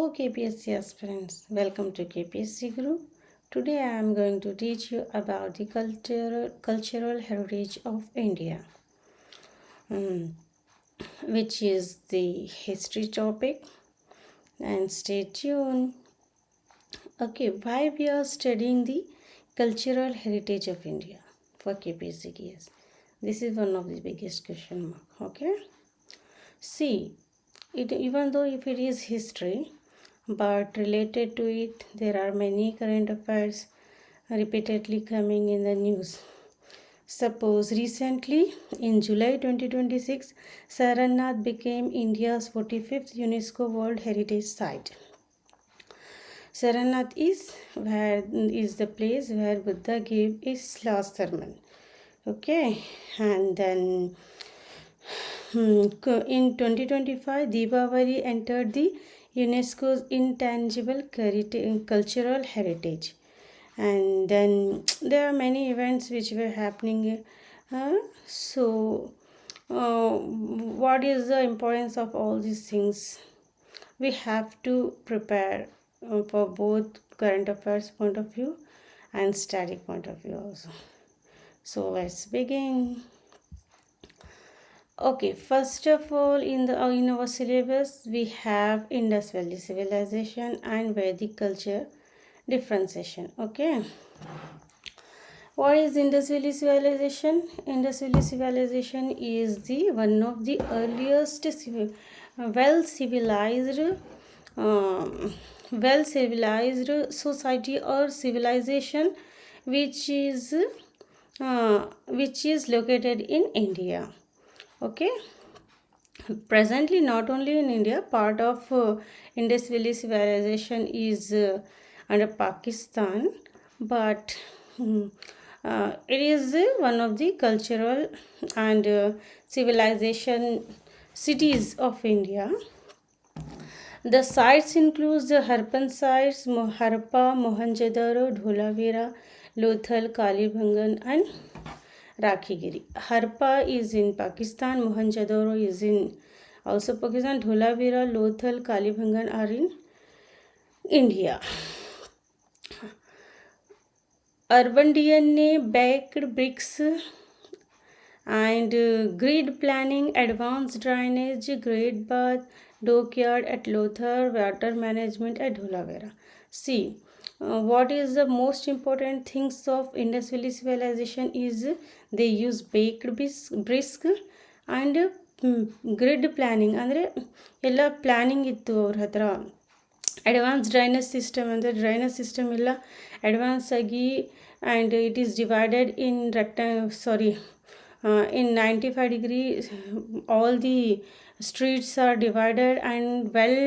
Hello KPSC aspirants, welcome to KPSC Group. Today I am going to teach you about the cultural heritage of India, mm, which is the history topic. And stay tuned. Okay, why we are studying the cultural heritage of India for KPSC? Yes, this is one of the biggest question mark. Okay, see, it even though if it is history, but related to it there are many current affairs repeatedly coming in the news. Suppose recently in July 2026, Saranath became India's 45th UNESCO World Heritage Site. Saranath is the place where Buddha gave his last sermon. Okay, and then in 2025, Deepavali entered the UNESCO's intangible cultural heritage. And then there are many events which were happening. What is the importance of all these things? We have to prepare for both current affairs point of view and static point of view also. So let's begin. Okay, first of all, in our syllabus we have Indus Valley Civilization and Vedic culture differentiation. Okay, what is Indus Valley Civilization? Indus Valley Civilization is the one of the earliest um, well civilized society or civilization which is located in India. Okay, presently not only in India, part of Indus Valley Civilization is under Pakistan, but it is one of the cultural and civilization cities of India. The sites include the Harappan sites, Harappa, Mohenjo-daro, Dholavira, Lothal, Kalibhangan and Rakhigiri. Harappa is in Pakistan, Mohenjo-daro is in also Pakistan, Dholavira, Lothal, Kalibhangan are in India. Urban DNA, baked bricks and grid planning, advanced drainage, great bath, dockyard at Lothal, water management at Dholavira. See, what is the most important things of Indus Valley Civilization is they use baked brisk and grid planning ಅಂದರೆ ಎಲ್ಲ planning ಇತ್ತು ಅವ್ರ ಹತ್ರ. Advance drainage system ಅಂದರೆ drainage system ಎಲ್ಲ advance ಆಗಿ and it is divided in in 95 degrees all the streets are divided and well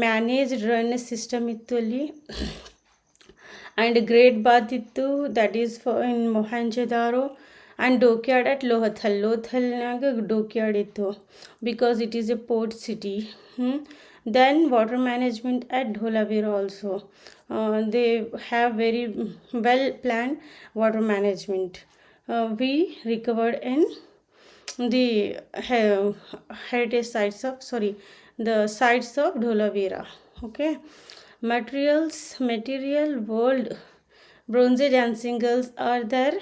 managed drainage system ittu alli and great bath ittu, that is for in Mohenjo-daro, and dockyard at Lothalnaga dockyard ittu because it is a port city. Then water management at Dholavira also. They have very well planned water management. We recovered in the heritage sites of the sites of Dholavira. Okay, material world bronze dancing girls are their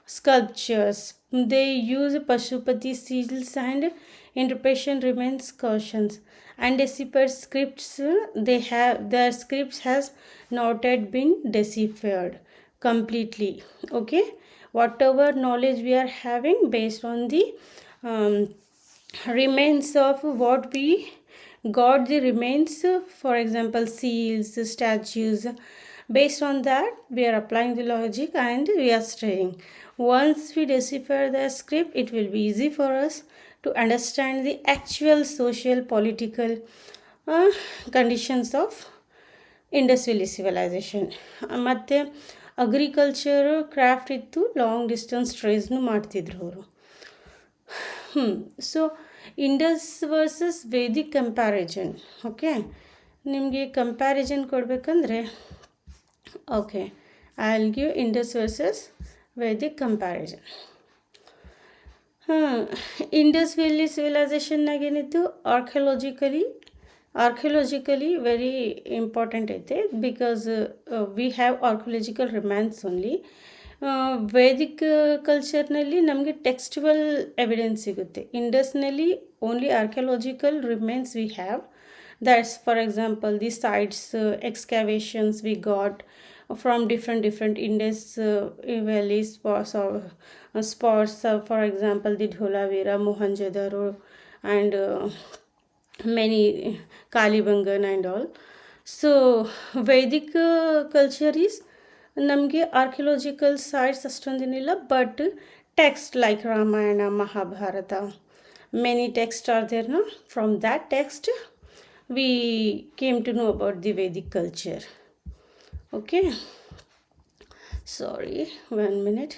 sculptures. They use Pashupati seals and interpretation remains cautions. And deciphered scripts, their scripts has not yet been deciphered completely. Okay, whatever knowledge we are having based on the remains of what we got, the remains, for example seals, statues, based on that we are applying the logic and we are studying. Once we decipher the script, it will be easy for us to understand the actual social political conditions of Indus Valley Civilization. ಮತ್ತು agriculture craft ಇತ್ತು, long distance ಟ್ರೇಸ್ನು ಮಾಡ್ತಿದ್ರು ಅವರು. So Indus versus Vedic comparison. Okay, ನಿಮಗೆ comparison ಕೊಡಬೇಕಂದ್ರೆ okay I will give Indus versus Vedic comparison. Indus Valley ಸಿವಿಲೈಸೇಷನ್ನಾಗ ಏನಿತ್ತು, archaeologically archaeologically very important ಐತೆ because we have archaeological remains only. Vedic ಕಲ್ಚರ್ನಲ್ಲಿ ನಮಗೆ ಟೆಕ್ಸ್ಚುವಲ್ ಎವಿಡೆನ್ಸ್ ಸಿಗುತ್ತೆ. ಇಂಡಸ್ನಲ್ಲಿ only archaeological remains we have. That's for example the sites excavations we got from different Indus valley spots, for example the Dholavira, Mohenjo-daro and many Kalibangan and all. So Vedic culture is ನಮಗೆ archaeological sites ಅಷ್ಟೊಂದೇನಿಲ್ಲ, but text like Ramayana, Mahabharata, many text are there. No from that text we came to know about the Vedic culture. Okay, sorry, 1 minute.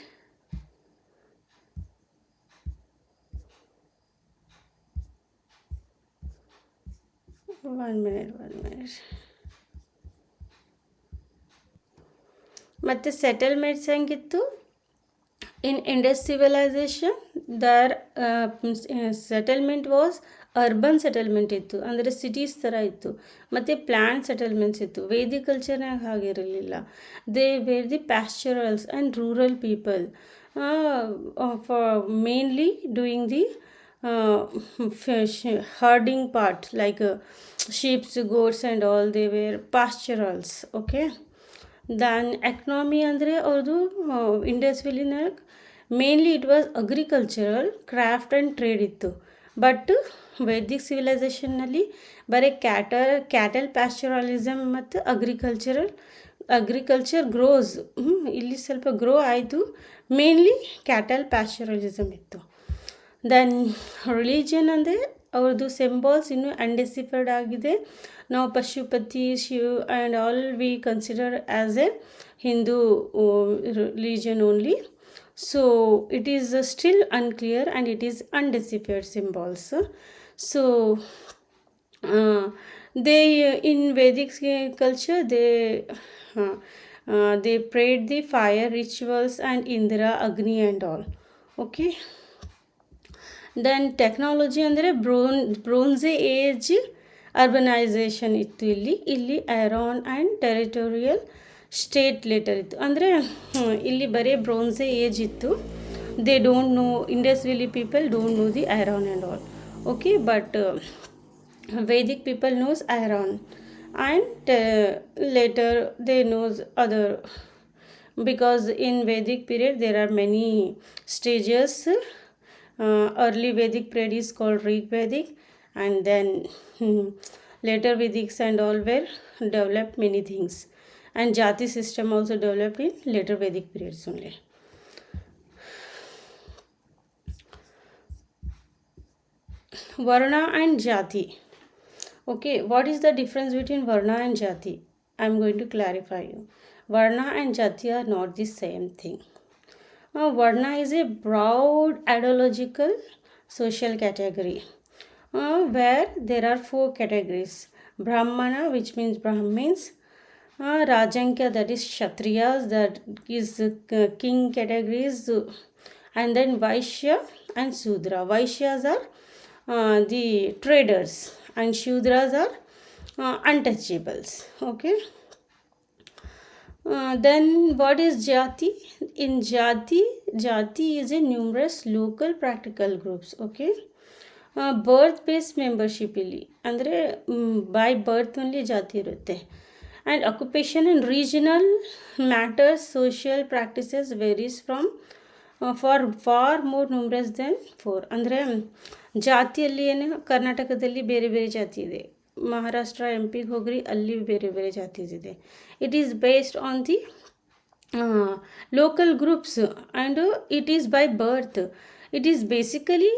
One minute. ಮತ್ತೆ settlements ಹೆಂಗಿತ್ತು in Indus civilization? Their settlement was urban settlement ಇತ್ತು, ಅಂದರೆ cities ಥರ ಇತ್ತು. ಮತ್ತು plan settlements ಇತ್ತು. Vedic ಕಲ್ಚರ್ನಾಗ ಹಾಗಿರಲಿಲ್ಲ. They were the pastorals and rural people for mainly doing the herding part like sheep, goats and all. They were pastorals. Okay, then economy ಅಂದರೆ ಅವ್ರದ್ದು ಇಂಡಸ್ ವ್ಯಾಲಿನಾಗ mainly it was agricultural, craft and trade ಇತ್ತು. But Vedic ಸಿವಿಲೈಸೇಷನ್ನಲ್ಲಿ ಬರೀ cattle ಪ್ಯಾಸ್ಚರಲಿಸಮ್ ಮತ್ತು agriculture gross. ಇಲ್ಲಿ ಸ್ವಲ್ಪ grow ಆಯಿತು. ಮೇನ್ಲಿ ಕ್ಯಾಟಲ್ ಪ್ಯಾಸ್ಚರಲಿಸಮ್ ಇತ್ತು. ದೆನ್ ರಿಲಿಜನ್ ಅಂದರೆ ಅವ್ರದ್ದು ಸಿಂಬಾಲ್ಸ್ ಇನ್ನೂ ಅನ್ಡೆಸಿಫೈಡ್ ಆಗಿದೆ. ನಾವು Pashupati, Shiv and all we consider as A Hindu religion only. So it is still unclear and it is undeciphered symbols. So they in Vedic culture they prayed the fire rituals and Indra, Agni and all. Okay, then technology ಅಂದರೆ ಬ್ರೋನ್ಸೆ age urbanization ಇತ್ತು. ಇಲ್ಲಿ iron and territorial state later ಇತ್ತು. ಅಂದರೆ ಇಲ್ಲಿ ಬರೀ bronze age ಇತ್ತು. They don't know, Indus valley people don't know the iron and all. Okay, but Vedic people knows iron and later they knows other, because in Vedic period there are many stages. Early Vedic period is called Rig Vedic, and then later Vedics and all were developed many things, and Jati system also developed in later Vedic periods only. Varna and Jati. Okay, what is the difference between Varna and Jati? I am going to clarify you. Varna and Jati are not the same thing. Varna is a broad ideological social category where there are 4 categories. Brahmana, which means Brahmins. Rajankya, that is Kshatriyas, that is king categories. And then Vaishya and Sudra. Vaishyas are the traders and Shudras are untouchables. Okay. Then what is Jati? In Jati is a numerous local practical groups. Okay, birth based membership ಇಲ್ಲಿ ಅಂದರೆ by birth only ಜಾತಿ ಇರುತ್ತೆ. And occupation and regional matters social practices varies from far more numerous than 4. ಅಂದರೆ ಜಾತಿಯಲ್ಲಿ ಏನು, ಕರ್ನಾಟಕದಲ್ಲಿ ಬೇರೆ ಬೇರೆ ಜಾತಿ ಇದೆ, ಮಹಾರಾಷ್ಟ್ರ MP ಹೋಗ್ರಿ ಅಲ್ಲಿ ಬೇರೆ ಬೇರೆ ಜಾತೀಸ್ ಇದೆ. It is based on the local groups and it is by birth. It is basically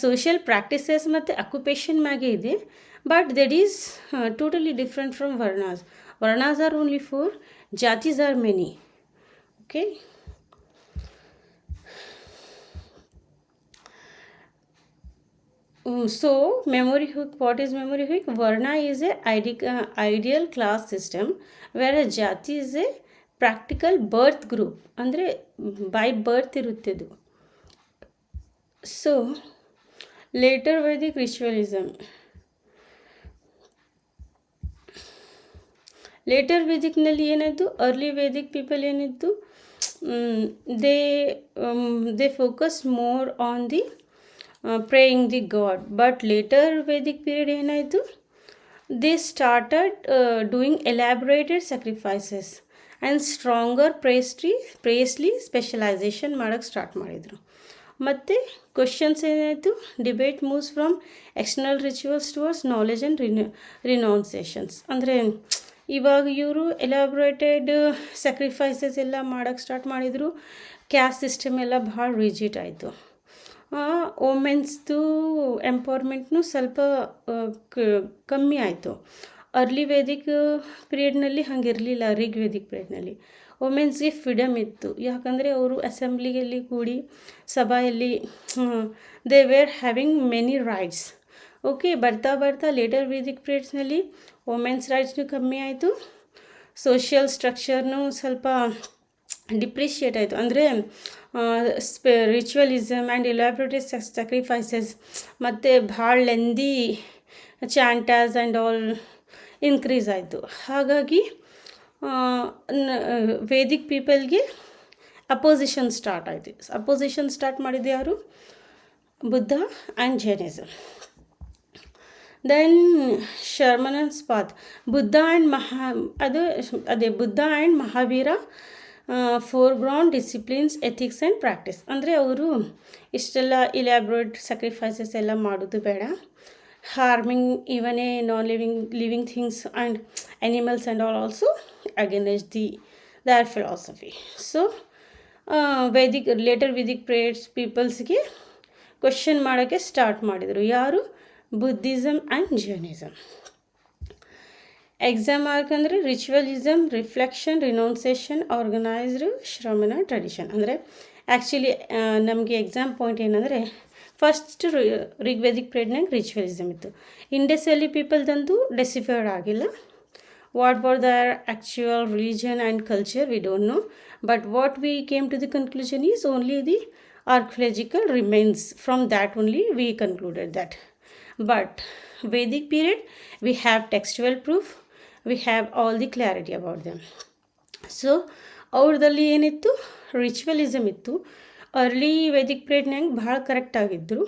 social practices ಮತ್ತು ಅಕ್ಯುಪೇಷನ್ ಮ್ಯಾಗೆ ಇದೆ. But that is totally different from ವರ್ಣಾಸ್. ವರ್ಣಾಸ್ ಆರ್ ಓನ್ಲಿ 4, ಜಾತೀಸ್ are many. Okay, so memory hook. What is memory hook? Varna is a ideal class system whereas Jati is a practical birth group. ಅಂದರೆ by birth ಇರುತ್ತೆ ಅದು. So later Vedic ritualism. Later ವೇದಿಕ್ನಲ್ಲಿ ಏನಾಯಿತು, early Vedic people ಏನಿತ್ತು, they they focus more on the praying the god. But later Vedic period ಏನಾಯಿತು, they started doing elaborated sacrifices and stronger priestly specialization ಮಾಡೋಕ್ಕೆ start ಮಾಡಿದರು. ಮತ್ತು questions ಏನಾಯಿತು, debate moves from external rituals towards knowledge and renunciations. ಅಂದರೆ ಇವಾಗ ಇವರು elaborated sacrifices ಎಲ್ಲ ಮಾಡೋಕ್ಕೆ ಸ್ಟಾರ್ಟ್ ಮಾಡಿದರು. ಕ್ಯಾಸ್ಟ್ ಸಿಸ್ಟಮ್ ಎಲ್ಲ ಭಾಳ ರಿಜಿಟ್ ಆಯಿತು. ವುಮೆನ್ಸ್ದು ಎಂಪವರ್ಮೆಂಟ್ನು ಸ್ವಲ್ಪ ಕಮ್ಮಿ ಆಯಿತು. ಅರ್ಲಿ ವೇದಿಕ್ ಪೀರಿಯಡ್ನಲ್ಲಿ ಹಾಗಿರಲಿಲ್ಲ. ರಿಗ್ ವೇದಿಕ್ ಪೀರಿಯಡ್ನಲ್ಲಿ ವುಮೆನ್ಸ್ಗೆ ಫ್ರೀಡಮ್ ಇತ್ತು, ಯಾಕಂದರೆ ಅವರು ಅಸೆಂಬ್ಲಿಯಲ್ಲಿ ಕೂಡಿ ಸಭೆಯಲ್ಲಿ they were having many rights. Okay, ಬರ್ತಾ ಬರ್ತಾ ಲೇಟರ್ ವೇದಿಕ್ ಪೀರಿಯಡ್ಸ್ನಲ್ಲಿ ವುಮೆನ್ಸ್ ರೈಟ್ಸ್ನು ಕಮ್ಮಿ ಆಯಿತು, ಸೋಷಿಯಲ್ ಸ್ಟ್ರಕ್ಚರ್ನು ಸ್ವಲ್ಪ ಡಿಪ್ರಿಷಿಯೇಟ್ ಆಯಿತು. ಅಂದರೆ ರಿಚುವಲಿಸಮ್ ಆ್ಯಂಡ್ ಎಲಾಬ್ರೇಟೆಡ್ ಸ್ಯಾಕ್ರಿಫೈಸಸ್ ಮತ್ತು ಭಾಳ lengthy chants and all increase ಆಯಿತು. ಹಾಗಾಗಿ ವೇದಿಕ್ ಪೀಪಲ್ಗೆ ಅಪೋಸಿಷನ್ ಸ್ಟಾರ್ಟ್ ಆಯಿತು. ಅಪೋಸಿಷನ್ ಸ್ಟಾರ್ಟ್ ಮಾಡಿದ್ದು ಯಾರು, Buddha and Jainism. Then Shramanas path, Buddha and Buddha and Mahavira foreground disciplines, ethics and practice. ಅಂದರೆ ಅವರು ಇಷ್ಟೆಲ್ಲ ಇಲ್ಯಾಬ್ರೇಟ್ ಸ್ಯಾಕ್ರಿಫೈಸಸ್ ಎಲ್ಲ ಮಾಡೋದು ಬೇಡ, harming even a non living things and animals and all also against their philosophy. So later Vedic ಪೀಪಲ್ಸ್ಗೆ question ಮಾಡೋಕ್ಕೆ ಸ್ಟಾರ್ಟ್ ಮಾಡಿದರು. ಯಾರು, Buddhism and Jainism. Exam mark ಅಂದರೆ ritualism, reflection, renunciation, organised Shramana tradition. ಅಂದರೆ ಆ್ಯಕ್ಚುಲಿ ನಮಗೆ ಎಕ್ಸಾಮ್ ಪಾಯಿಂಟ್ ಏನಂದರೆ, first Rigvedic ಪೀರಿಯಡ್ನಾಗ ritualism ಇತ್ತು. ಇಂಡಸ್ ವ್ಯಾಲಿ ಪೀಪಲ್ದಂತೂ ಡೆಸಿಫೈಡ್ ಆಗಿಲ್ಲ. What were their actual religion and culture we don't know, but what we came to the conclusion is only the archaeological remains. From that only we concluded that. But Vedic period, we have textual proof, we have all the clarity about them. So ಅವ್ರದಲ್ಲಿ ಏನಿತ್ತು, ritualism ಇತ್ತು. Early Vedic ಪೀರಿಯಡ್ನಾಗ ಭಾಳ ಕರೆಕ್ಟಾಗಿದ್ದರು.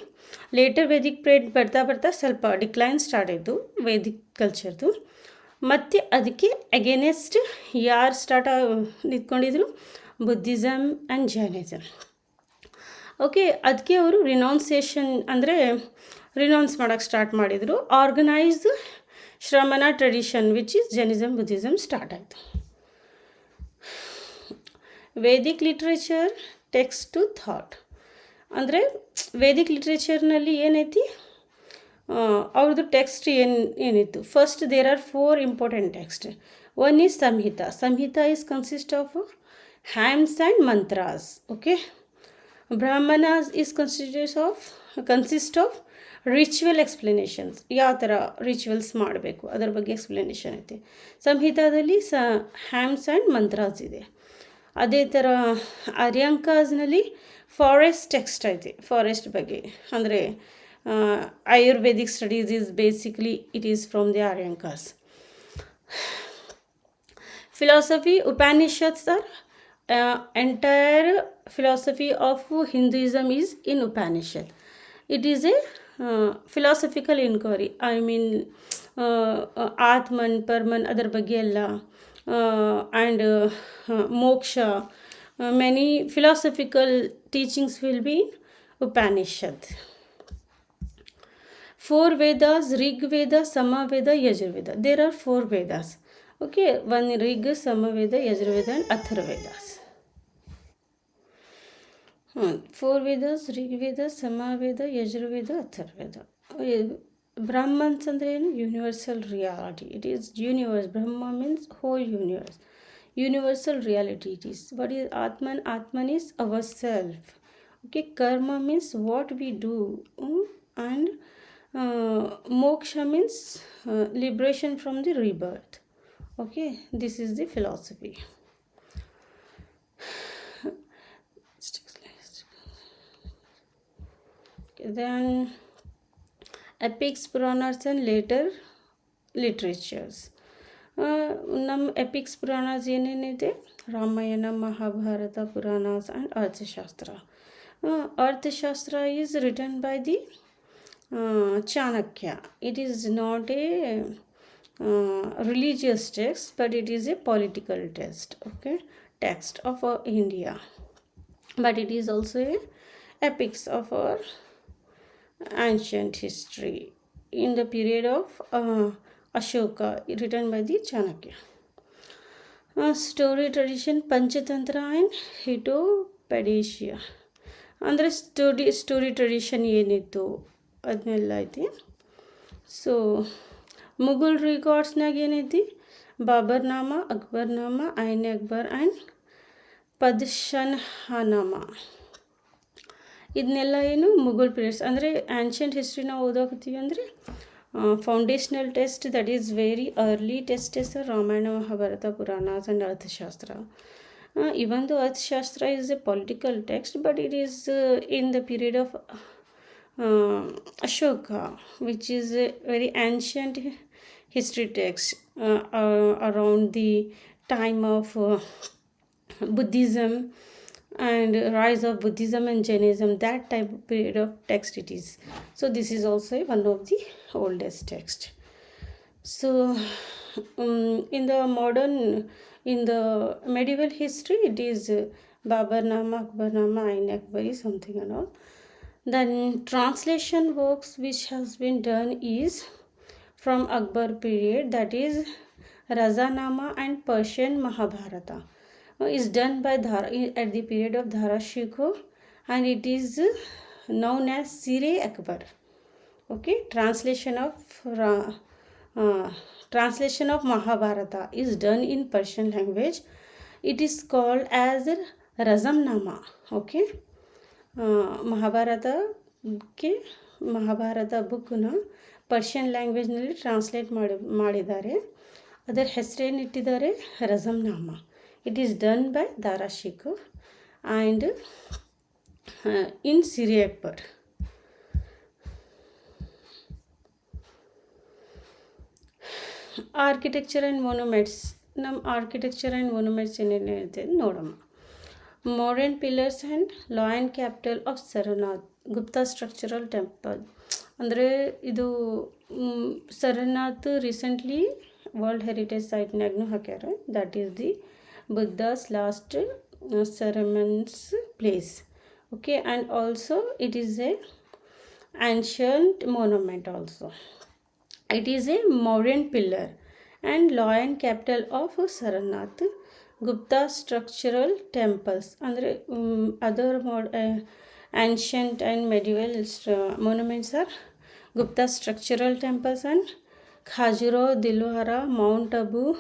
Litre Vedic period ಬರ್ತಾ ಬರ್ತಾ ಸ್ವಲ್ಪ decline start ಆಯಿತು Vedic ಕಲ್ಚರ್ದು. ಮತ್ತು ಅದಕ್ಕೆ ಅಗೇನೆಸ್ಟ್ ಯಾರು ನಿಂತ್ಕೊಂಡಿದ್ರು, ಬುದ್ಧಿಸಮ್ ಆ್ಯಂಡ್ ಜೈನಿಸಮ್. ಓಕೆ, ಅದಕ್ಕೆ ಅವರು ರಿನೌನ್ಸೇಷನ್ ಅಂದರೆ ರಿನೌನ್ಸ್ ಮಾಡೋಕ್ಕೆ ಸ್ಟಾರ್ಟ್ ಮಾಡಿದರು. Organised Shramana tradition which is Jainism, Buddhism start ಆಯಿತು. Vedic literature text to thought. ಅಂದರೆ ವೇದಿಕ್ ಲಿಟ್ರೇಚರ್ನಲ್ಲಿ ಏನೈತಿ, ಅವ್ರದ್ದು ಟೆಕ್ಸ್ಟ್ ಏನಿತ್ತು. First there are 4 important text. One is Samhita. Samhita is consist of hymns and mantras. Okay, Brahmanas is consist of ritual explanations. ಯಾವ ಥರ rituals ಮಾಡಬೇಕು ಅದರ ಬಗ್ಗೆ ಎಕ್ಸ್ಪ್ಲನೇಷನ್ ಐತೆ. ಸಂಹಿತಾದಲ್ಲಿ ಹ್ಯಾಮ್ಸ್ ಆ್ಯಂಡ್ ಮಂತ್ರಾಸ್ ಇದೆ. ಅದೇ ಥರ ಆರ್ಯಾಂಕಾಸ್ನಲ್ಲಿ ಫಾರೆಸ್ಟ್ ಟೆಕ್ಸ್ಟ್ ಐತೆ, ಫಾರೆಸ್ಟ್ ಬಗ್ಗೆ. ಅಂದರೆ Ayurvedic studies is basically it is from the Aranyakas. Philosophy, Upanishads are entire philosophy of Hinduism is in Upanishad. It is a philosophical inquiry. I mean Atman, Parman, ಅದರ ಬಗ್ಗೆ ಎಲ್ಲ, and moksha, many philosophical teachings will be in Upanishad. 4 Vedas, Rig Veda, Samaveda, Yajurveda. There are 4 Vedas. Okay, one Rig, Samaveda, Yajurveda and Atharvavedas. 4 Vedas, Rig Veda, Samaveda, Yajurveda, Atharvaveda. Brahmans ಅಂದರೆ ಏನು, universal reality. It is universe. Brahma means whole universe, universal reality it is. What is Atman? Atman is ourself. Okay, karma means what we do, and moksha means liberation from the rebirth. Okay, this is the philosophy. Then epics, Puranas and later literatures. ನಮ್ಮ epics Puranas ಏನೇನಿದೆ, Ramayana, Mahabharata, Puranas and ಅರ್ಥಶಾಸ್ತ್ರ. Arthashastra is written by the Chanakya. It is not a religious text, but it is a political text. Okay, text of India, but it is also a epics of our ancient history in the period of Ashoka, written by the Chanakya. Story tradition, Panchatantra and Hitopadesia. ಅಂದರೆ story tradition ಏನಿತ್ತು ಅದನ್ನೆಲ್ಲ ಐತಿ. So Mughal ರಿಕಾರ್ಡ್ಸ್ನಾಗ ಏನೈತಿ, ಬಾಬರ್ನಾಮ, ಅಕ್ಬರ್ನಾಮ, ಐನ್ Akbar and ಪದ್ಶನ್ಹಾನಾಮ. ಇದನ್ನೆಲ್ಲ ಏನು Mughal periods. ಅಂದರೆ ಆ್ಯನ್ಷಿಯಂಟ್ history ನಾವು ಓದೋಕತ್ತೀವಿ ಅಂದರೆ foundational text, that is very early text is Ramayana, Mahabharata, Puranas and Arthashastra. Even though Arthashastra is a political text, but it is in the period of Ashoka, which is a very ancient history text around the time of Buddhism and rise of Buddhism and Jainism. That type of period of text it is. So this is also one of the oldest text. So in the modern, in the medieval history, it is Babarnama, Akbarnama, Ain Akbari, something and all. Then translation works which has been done is from Akbar period, that is Razanama and Persian Mahabharata. Is done by at the period of Dharashikho, and it is known as Sire Akbar. Okay, translation of Mahabharata is done in Persian language. It is called as Razamnama. Okay, Mahabharata ಬುಕ್ನ Persian ಲ್ಯಾಂಗ್ವೇಜ್ನಲ್ಲಿ translate ಮಾಡಿದ್ದಾರೆ. ಅದರ ಹೆಸರೇನಿಟ್ಟಿದ್ದಾರೆ, Razmnama. It is done by Dara Shikoh and in ಸಿರಿ Akbar. Architecture and monuments. ನಮ್ಮ architecture and ಮೊನ್ಯುಮೆಂಟ್ಸ್ ಏನೇನಿದೆ ನೋಡೋಣ. Modern pillars and lion capital of Sarnath, Gupta structural temple. ಅಂದರೆ ಇದು ಸರನಾಥ್ ರೀಸೆಂಟ್ಲಿ ವರ್ಲ್ಡ್ ಹೆರಿಟೇಜ್ ಸೈಟ್ನಾಗೂ ಹಾಕ್ಯಾರ. That is the Buddha's last sermons place. Okay, and also it is a ancient monument also. It is a modern pillar and lion capital of Sarnath. Gupta structural temples. Andre other ancient and medieval monuments are Gupta structural temples and Khajuraho, Dilwara, Mount Abu,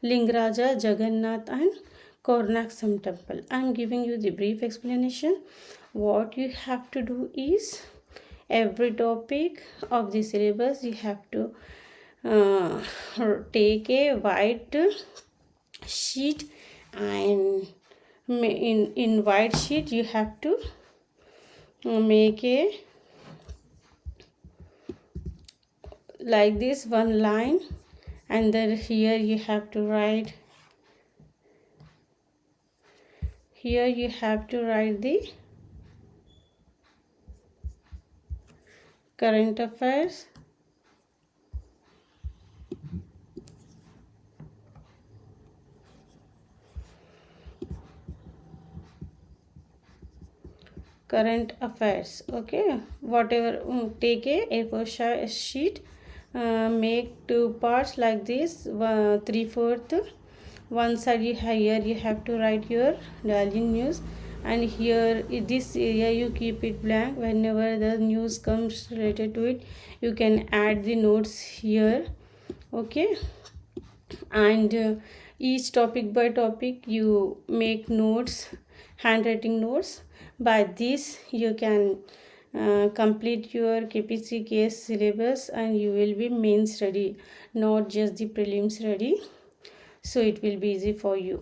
Lingaraja, Jagannath and Karnaksam temple. I am giving you the brief explanation. What you have to do is, every topic of the syllabus you have to take a white sheet, and in white sheet you have to make a like this one line, and then here you have to write, here you have to write the current affairs, current affairs. Okay, whatever, take a A4 sheet, make two parts like this, 3/4. One side here you have to write your daily news, and here in this area you keep it blank. Whenever the news comes related to it, you can add the notes here. Okay, and each topic by topic you make notes, handwriting notes. By this you can complete your KPC case syllabus, and you will be mains ready, not just the prelims ready. So it will be easy for you.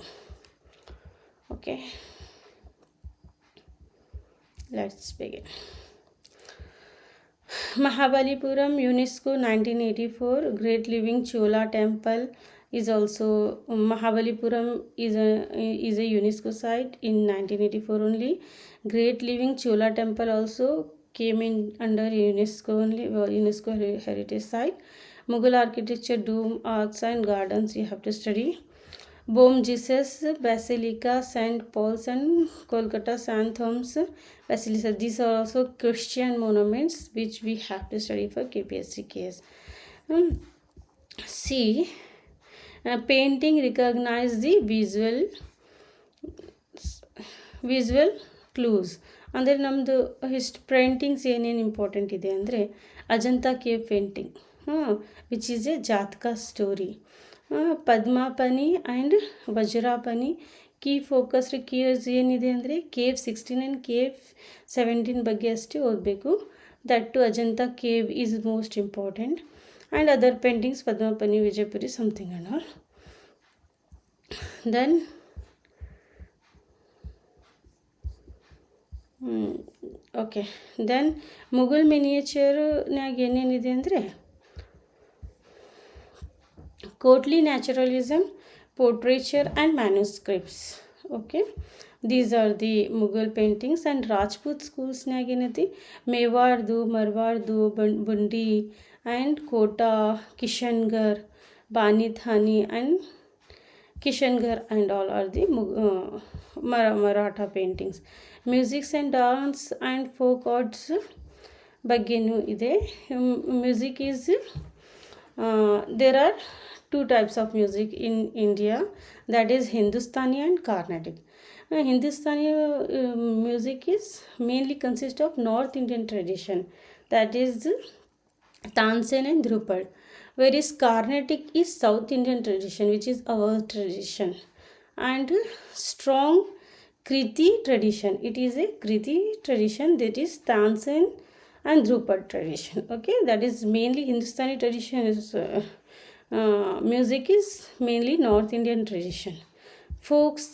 Okay, let's begin. Mahabalipuram, UNESCO 1984, Great Living Chola Temple, is also Mahabalipuram is a UNESCO site in 1984 only. Great Living Chola Temple also came in under UNESCO only, UNESCO heritage site. Mughal architecture, dome, arcs and gardens you have to study. Bom Jesus Basilica, St. Paul's and Kolkata St. Thomas Basilica. These are also Christian monuments which we have to study for KPSC case. See, painting recognize the visual clues. ಅಂದರೆ ನಮ್ಮದು paintings ಏನೇನು important ಇದೆ ಅಂದರೆ Ajanta cave painting which is a Jataka story. Padmapani and Vajrapani key focused keys ಏನಿದೆ ಅಂದರೆ cave 16 and cave 17 ಬಗ್ಗೆ ಅಷ್ಟೇ ಓದಬೇಕು. That to Ajanta cave is most important. And other paintings, Padmapani, Vijaypuri, something and all. Then okay, then Mughal miniature ನಾಗ ಏನೇನಿದೆ ಅಂದರೆ courtly naturalism, portraiture and manuscripts. Okay, these are the Mughal paintings. And Rajput schools ನಾಗ ಏನೈತಿ ಮೇವಾಡ್ದು, ಮರ್ವಾಡ್ದು, Bundi and Kota, Kishangarh, Bani Thani and Kishangarh and all are the Maratha paintings. Musics and dance and folk arts baggenu ide. Music is there are two types of music in India, that is Hindustani and Carnatic. Hindustani music is mainly consist of North Indian tradition, that is Tansen and Drupad, whereas Carnatic is South Indian tradition, which is our tradition, and strong Kriti tradition. It is a Kriti tradition, that is Tansen and Drupad tradition. Okay, that is mainly Hindustani tradition. Music is mainly North Indian tradition. Folks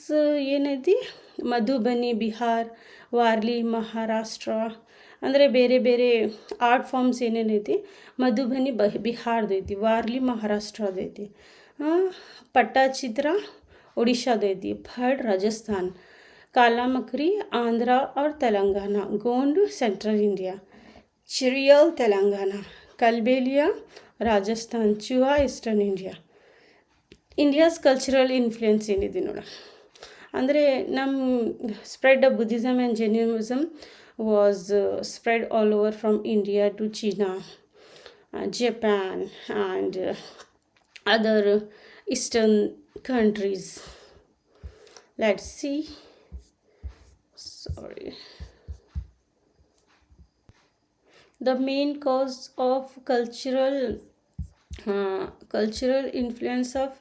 ಏನೈತಿ ಮಧುಬನಿ ಬಿಹಾರ್, ವಾರ್ಲಿ ಮಹಾರಾಷ್ಟ್ರ, ಅಂದರೆ ಬೇರೆ ಬೇರೆ art forms ಏನೇನೈತಿ Madhubani ಬಿಹಾರ್ದು ಐತಿ, ವಾರ್ಲಿ ಮಹಾರಾಷ್ಟ್ರದ್ದು ಐತಿ, ಪಟ್ಟಚಿತ್ರ ಒಡಿಶಾದು ಐತಿ, ಫಡ್ ರಾಜಸ್ಥಾನ್, ಕಾಲಾಮಕ್ರಿ ಆಂಧ್ರ और Telangana, Gond central India, चिरियल Telangana, Kalbelia Rajasthan, चुहा eastern India. India's cultural influence ಏನಿದೆ ನೋಡ ಅಂದರೆ ನಮ್ಮ spread of Buddhism and Jainism was spread all over from India to China, Japan and other eastern countries. Let's see. Sorry. The main cause of cultural influence of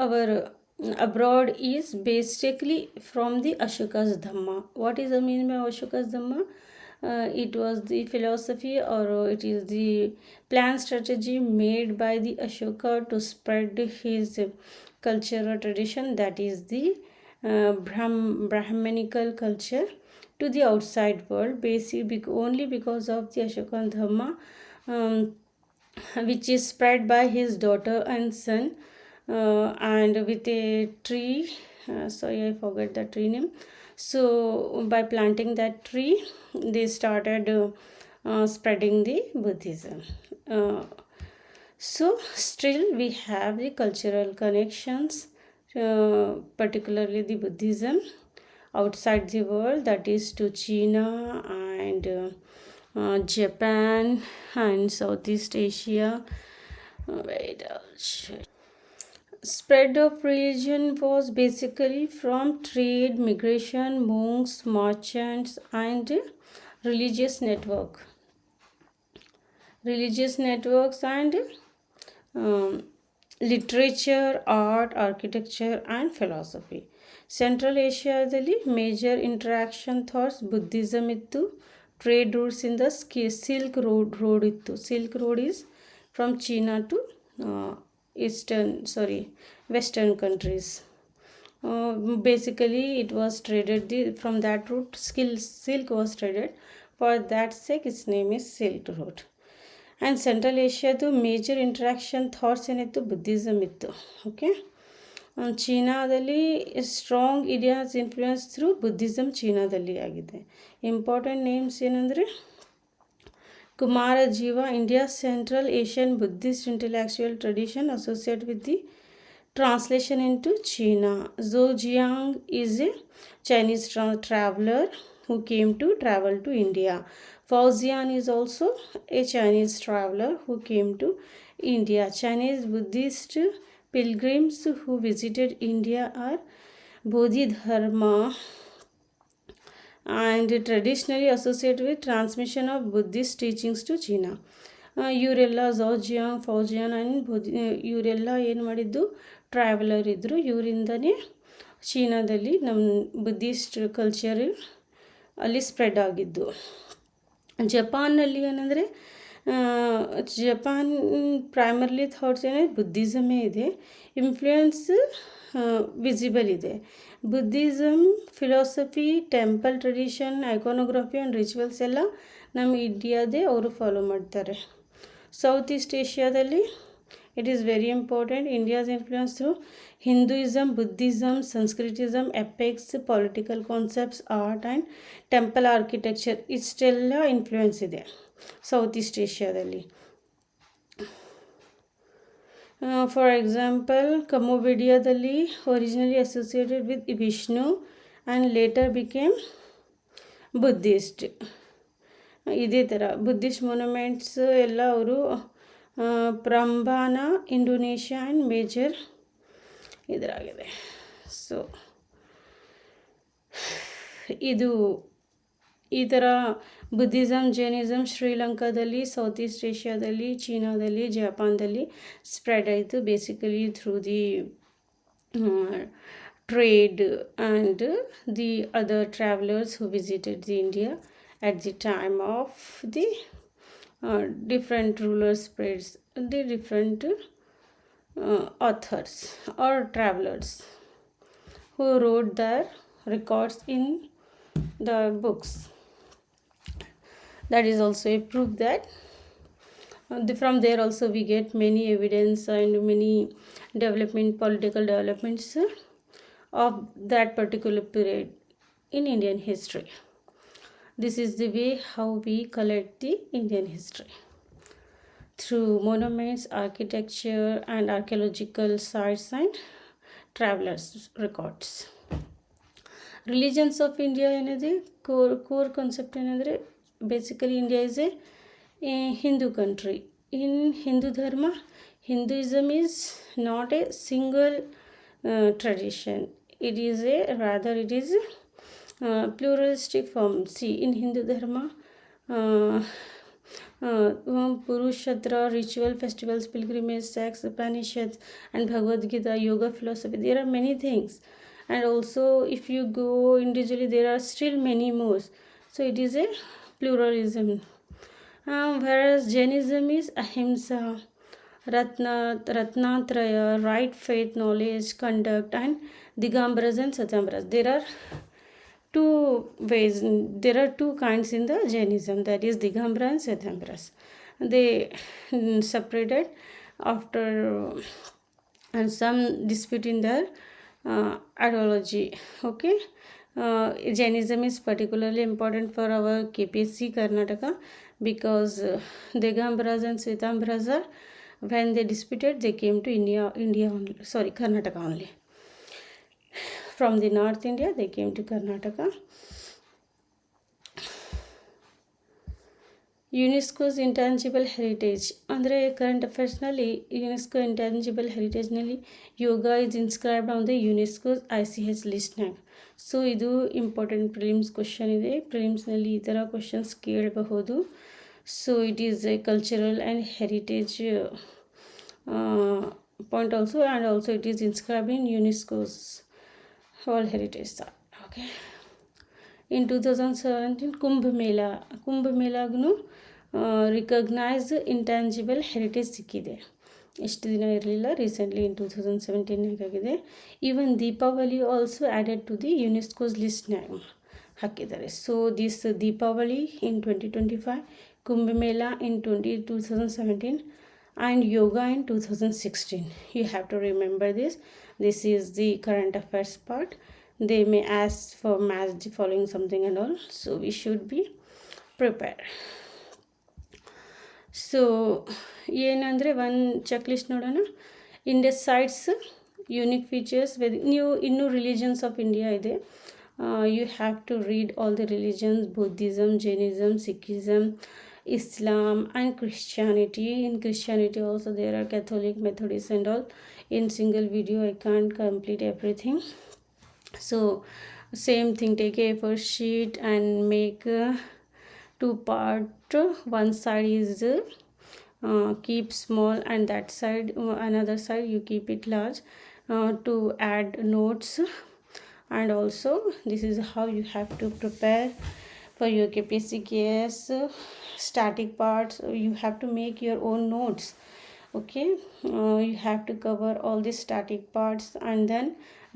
our abroad is basically from the Ashoka's Dhamma. What is the meaning by Ashoka's Dhamma? It was the philosophy, or it is the plan strategy made by the Ashoka to spread his cultural tradition, that is the Brahmanical culture, to the outside world, only because of the Ashoka Dhamma, which is spread by his daughter and son. And with a tree, sorry I forgot the tree name. So by planting that tree they started spreading the Buddhism. So still we have the cultural connections, particularly the Buddhism outside the world, that is to China and Japan and Southeast Asia. Wait, I'll show. Spread of religion was basically from trade, migration, monks, merchants and religious networks and literature, art, architecture and philosophy. Central Asiaದಲ್ಲಿ major interaction thoughts Buddhism ಇತ್ತು. Trade routes in the Silk Road ಇತ್ತು. Silk Road is from China to western countries. Basically it was traded from that route. Silk was traded, for that sake its name is Silk Road. And Central ಏಷ್ಯಾದು major interaction thoughts ಏನಿತ್ತು, ಬುದ್ಧಿಸಮ್ ಇತ್ತು. Okay, ಚೀನಾದಲ್ಲಿ strong India's influence through Buddhism ಚೀನಾದಲ್ಲಿ ಆಗಿದೆ. Important names ಏನಂದರೆ Kumarajiva, India Central Asian Buddhist intellectual tradition associate with the translation into China. Zhou Jiang is a Chinese traveler who came to travel to India. Fauzian is also a Chinese traveler who came to India. Chinese Buddhist pilgrims who visited India are Bodhidharma and traditionally associated with transmission of Buddhist teachings to China. ಇವರೆಲ್ಲ ಝೌಜಿಯಾಂಗ್, ಫೌಜಿಯಾನ್ and ಇವರೆಲ್ಲ ಏನು ಮಾಡಿದ್ದು, traveller ಇದ್ದರು. ಇವರಿಂದನೇ ಚೀನಾದಲ್ಲಿ ನಮ್ಮ Buddhist culture ಅಲ್ಲಿ spread ಆಗಿದ್ದು. ಜಪಾನ್ನಲ್ಲಿ ಏನಂದರೆ ಜಪಾನ್ ಪ್ರೈಮರ್ಲಿ ಥಾಟ್ಸ್ ಏನೇ ಬುದ್ಧಿಸಮೇ ಇದೆ, ಇನ್ಫ್ಲೂಯೆನ್ಸ್ ವಿಸಿಬಲ್ ಇದೆ. Buddhism philosophy, temple tradition, iconography and rituals ಎಲ್ಲ ನಮ್ಮ ಇಂಡಿಯಾದೇ ಅವರು ಫಾಲೋ ಮಾಡ್ತಾರೆ. ಸೌತ್ ಈಸ್ಟ್ ಏಷ್ಯಾದಲ್ಲಿ it is very important. India's influence through Hinduism, Buddhism, Sanskritism, epics, political concepts, art and temple architecture ಇಷ್ಟೆಲ್ಲ ಇನ್ಫ್ಲೂಯೆನ್ಸ್ ಇದೆ ಸೌತ್ ಈಸ್ಟ್ ಏಷ್ಯಾದಲ್ಲಿ. ಫಾರ್ ಎಕ್ಸಾಂಪಲ್, ಕಮೋವಿಡಿಯಾದಲ್ಲಿ originally associated with Vishnu and later became Buddhist. ಇದೇ ಥರ ಬುದ್ಧಿಸ್ಟ್ ಮೊನ್ಯುಮೆಂಟ್ಸ್ ಎಲ್ಲ ಅವರು ಪ್ರಂಬಾನ, ಇಂಡೋನೇಷ್ಯಾ ಆ್ಯಂಡ್ ಮೇಜರ್ ಇದರಾಗಿದೆ. ಸೊ ಇದು ಈ ಥರ ಬುದ್ಧಿಸಮ್, ಜೈನಿಸಮ್ ಶ್ರೀಲಂಕಾದಲ್ಲಿ, ಸೌತ್ ಈಸ್ಟ್ ಏಷ್ಯಾದಲ್ಲಿ, ಚೀನಾದಲ್ಲಿ, ಜಪಾನ್ದಲ್ಲಿ ಸ್ಪ್ರೆಡ್ ಆಯಿತು. Basically through the trade and the other travelers who visited the India at the time of the different rulers spreads the different authors or travelers who wrote their records in the books. That is also a proof that from there also we get many evidence and many political developments of that particular period in Indian history. This is the way how we collect the Indian history, through monuments, architecture and archaeological sites and travelers records. Religions of India ಏನಂದರೆ core concept ಏನಂದರೆ basically India is a Hindu country. In Hindu dharma, Hinduism is not a single tradition. It is pluralistic form. See, in Hindu dharma, Purushatra, ritual, festivals, pilgrimage, sex, Upanishads, and Bhagavad Gita, yoga, philosophy. There are many things, and also if you go individually, there are still many more. So it is a pluralism. Whereas Jainism is ahimsa, Ratnatraya, right faith, knowledge, conduct, and Digambaras and Satyambaras. There are two ways, there are two kinds in the Jainism, that is Digambara and Satyambaras. They separated after some dispute in their ideology. Okay, Jainism is particularly important for our KPSC Karnataka because Digambaras and Satyambaras are, when they disputed, they came to Karnataka only. From the North India, they came to Karnataka. UNESCO's intangible heritage ಅಂದರೆ current ಅಫೇರ್ಸ್ನಲ್ಲಿ UNESCO intangible ಹೆರಿಟೇಜ್ನಲ್ಲಿ yoga is inscribed on the UNESCO's ICH ಲಿಸ್ಟ್ನಾಗ. So ಇದು important prelims question ಇದೆ. ಪ್ರಿಲಿಮ್ಸ್ನಲ್ಲಿ ಈ ಥರ questions ಕೇಳಬಹುದು. So it is a cultural and heritage point also, and also it is inscribed in UNESCO's World Heritage Site. Okay. In 2017 Kumbh Melaಗೂ recognised intangible heritage ಸಿಕ್ಕಿದೆ. ಎಷ್ಟು ದಿನ ಇರಲಿಲ್ಲ, ರೀಸೆಂಟ್ಲಿ ಇನ್ 2017 ಆಗಿದೆ. Even Deepavali also added to the UNESCO's ಲಿಸ್ಟ್ನಾಗ ಹಾಕಿದ್ದಾರೆ. So this Deepavali in 2025 Kumbh Mela in 2017, and yoga in 2016. You have to remember this. This is the current affairs part. They may ask for match following something and all, so we should be prepared. So ಏನಂದರೆ ಒಂದು check list ನೋಡೋಣ. India sites, unique features, ನೀವು ಇನ್ನೂ religions of India ಇದೆ. You have to read all the religions: Buddhism, Jainism, Sikhism, Islam and Christianity. In Christianity also there are Catholic, Methodist and all. In single video I can't complete everything, so same thing, take a A4 sheet and make two part. One side is keep small and that side, another side you keep it large, to add notes. And also this is how you have to prepare for your KPSC static parts. You have to make your own notes. Okay, you have to cover all the static parts, and then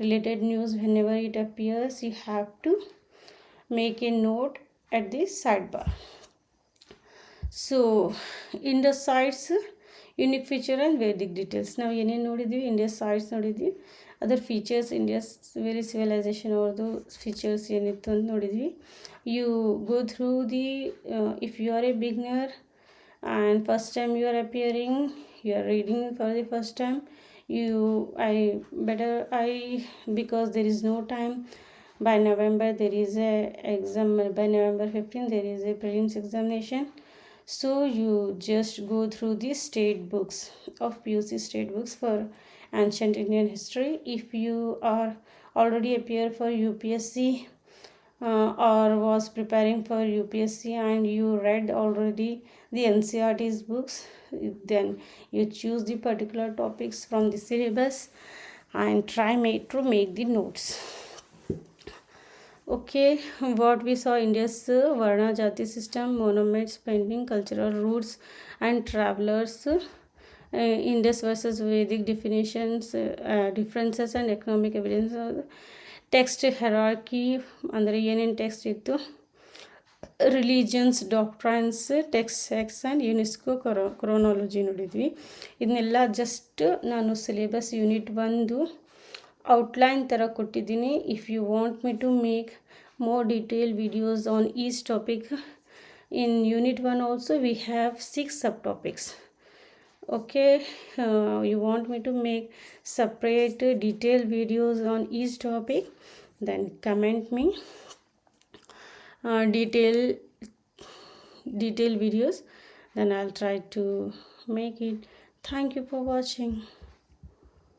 related news whenever it appears you have to make a note at the sidebar. So in the sites, unique feature and Vedic details ನಾವು ಏನೇನು ನೋಡಿದ್ವಿ? India sites ನೋಡಿದ್ವಿ, ಅದರ features, Indus valley civilisation ಅವ್ರದ್ದು features ಏನಿತ್ತು ಅಂತ ನೋಡಿದ್ವಿ. You go through the, if you are a beginner and first time you are appearing, you are reading for the first time, because there is no time. By November there is a exam. By November 15 there is a prelims examination. So you just go through the state books of PUC state books for ancient Indian history. If you are already appear for UPSC or was preparing for UPSC and you read already the NCERT's books, then you choose the particular topics from the syllabus and try to make the notes. Okay, what we saw: India's Varna Jati system, monuments, painting, cultural roots and travelers, Indus versus Vedic definitions, differences and economic evidence, text hierarchy, ಅಂದರೆ ಏನೇನು text ಇತ್ತು, religions, doctrines, text sects and UNESCO chronology ನೋಡಿದ್ವಿ. ಇದನ್ನೆಲ್ಲ just ನಾನು syllabus unit 1 outline ಥರ ಕೊಟ್ಟಿದ್ದೀನಿ. If you want me to make more detailed videos on each topic, in unit 1 also we have 6 subtopics. Okay, you want me to make separate detailed videos on each topic, then comment me detailed videos, then I'll try to make it. Thank you for watching.